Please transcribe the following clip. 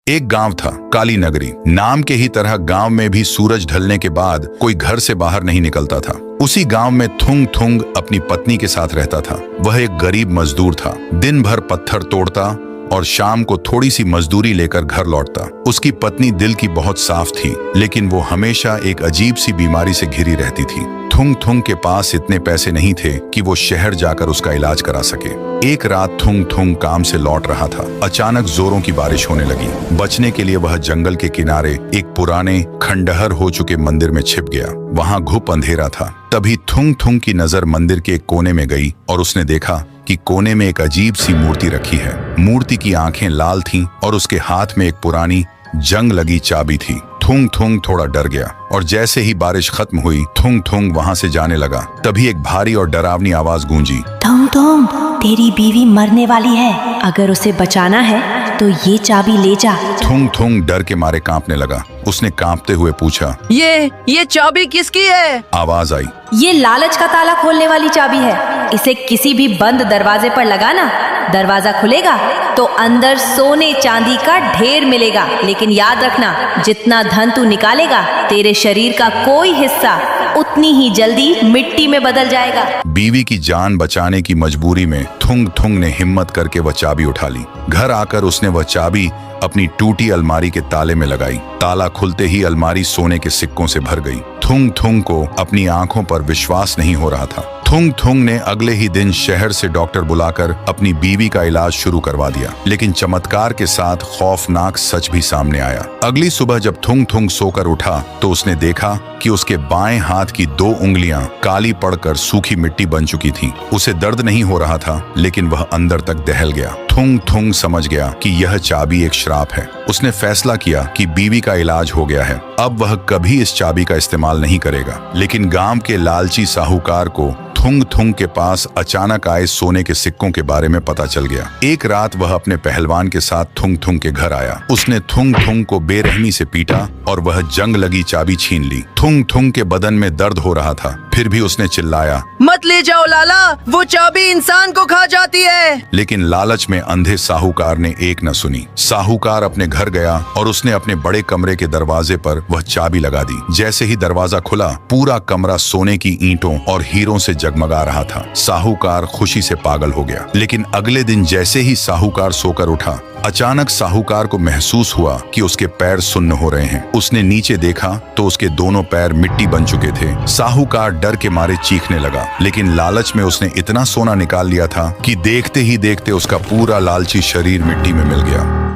एक गांव था, काली नगरी। नाम के ही तरह गांव में भी सूरज ढलने के बाद कोई घर से बाहर नहीं निकलता था। उसी गांव में थुंग थुंग अपनी पत्नी के साथ रहता था। वह एक गरीब मजदूर था। दिन भर पत्थर तोड़ता और शाम को थोड़ी सी मजदूरी लेकर घर लौटता। उसकी पत्नी दिल की बहुत साफ थी, लेकिन वो हमेशा एक अजीब सी बीमारी से घिरी रहती थी। थुंग थुंग के पास इतने पैसे नहीं थे कि वो शहर जाकर उसका इलाज करा सके। एक रात थुंग थुंग काम से लौट रहा था। अचानक जोरों की बारिश होने लगी। बचने के लिए वह जंगल के किनारे एक पुराने खंडहर हो चुके मंदिर में छिप गया। वहां घुप अंधेरा था। तभी थुंग थुंग की नजर मंदिर के एक कोने में गई और उसने देखा कि कोने में एक अजीब सी मूर्ति रखी है। मूर्ति की आंखें लाल थीं और उसके हाथ में एक पुरानी जंग लगी चाबी थी। थुंग थुंग थोड़ा डर गया और जैसे ही बारिश खत्म हुई, थुंग थुंग वहां से जाने लगा। तभी एक भारी और डरावनी आवाज गूंजी, थुंग थुंग, तेरी बीवी मरने वाली है। अगर उसे बचाना है तो ये चाबी ले जा। थुंग थुंग डर के मारे कांपने लगा। उसने कांपते हुए पूछा, ये चाबी किसकी है? आवाज आई, ये लालच का ताला खोलने वाली चाबी है। इसे किसी भी बंद दरवाजे पर लगाना, दरवाजा खुलेगा तो अंदर सोने चांदी का ढेर मिलेगा। लेकिन याद रखना, जितना धन तू निकालेगा, तेरे शरीर का कोई हिस्सा उतनी ही जल्दी मिट्टी में बदल जाएगा। बीवी की जान बचाने की मजबूरी में थुंग थुंग ने हिम्मत करके वह चाबी उठा ली। घर आकर उसने वह चाबी अपनी टूटी अलमारी के ताले में लगाई। ताला खुलते ही अलमारी सोने के सिक्कों से भर गई। थुंग थुंग को अपनी आंखों पर विश्वास नहीं हो रहा था। थुंग थुंग ने अगले ही दिन शहर से डॉक्टर बुलाकर अपनी बीवी का इलाज शुरू करवा दिया। लेकिन चमत्कार के साथ खौफनाक सच भी सामने आया। अगली सुबह जब थुंग थुंग सोकर उठा तो उसने देखा कि उसके बाएं हाथ की 2 उंगलियां काली पड़कर सूखी मिट्टी बन चुकी थीं। उसे दर्द नहीं हो रहा था, लेकिन वह अंदर तक दहल गया। थुंग थुंग समझ गया कि यह चाबी एक श्राप है। उसने फैसला किया कि बीवी का इलाज हो गया है, अब वह कभी इस चाबी का इस्तेमाल नहीं करेगा। लेकिन गांव के लालची साहूकार को थुंग थुंग के पास अचानक आए सोने के सिक्कों के बारे में पता चल गया। एक रात वह अपने पहलवान के साथ थुंग थुंग के घर आया। उसने थुंग थुंग को बेरहमी से पीटा और वह जंग लगी चाबी छीन ली। थुंग थुंग के बदन में दर्द हो रहा था, फिर भी उसने चिल्लाया, मत ले जाओ लाला, वो चाबी इंसान को खा जाती है। लेकिन लालच में अंधे साहूकार ने एक न सुनी। साहूकार अपने घर गया और उसने अपने बड़े कमरे के दरवाजे पर वह चाबी लगा दी। जैसे ही दरवाजा खुला, पूरा कमरा सोने की ईंटों और हीरों से जगमगा रहा था। साहूकार खुशी से पागल हो गया। लेकिन अगले दिन जैसे ही साहूकार सोकर उठा, अचानक साहूकार को महसूस हुआ कि उसके पैर सुन्न हो रहे हैं। उसने नीचे देखा तो उसके दोनों पैर मिट्टी बन चुके थे। साहूकार डर के मारे चीखने लगा, लेकिन लालच में उसने इतना सोना निकाल लिया था कि देखते ही देखते उसका पूरा लालची शरीर मिट्टी में मिल गया।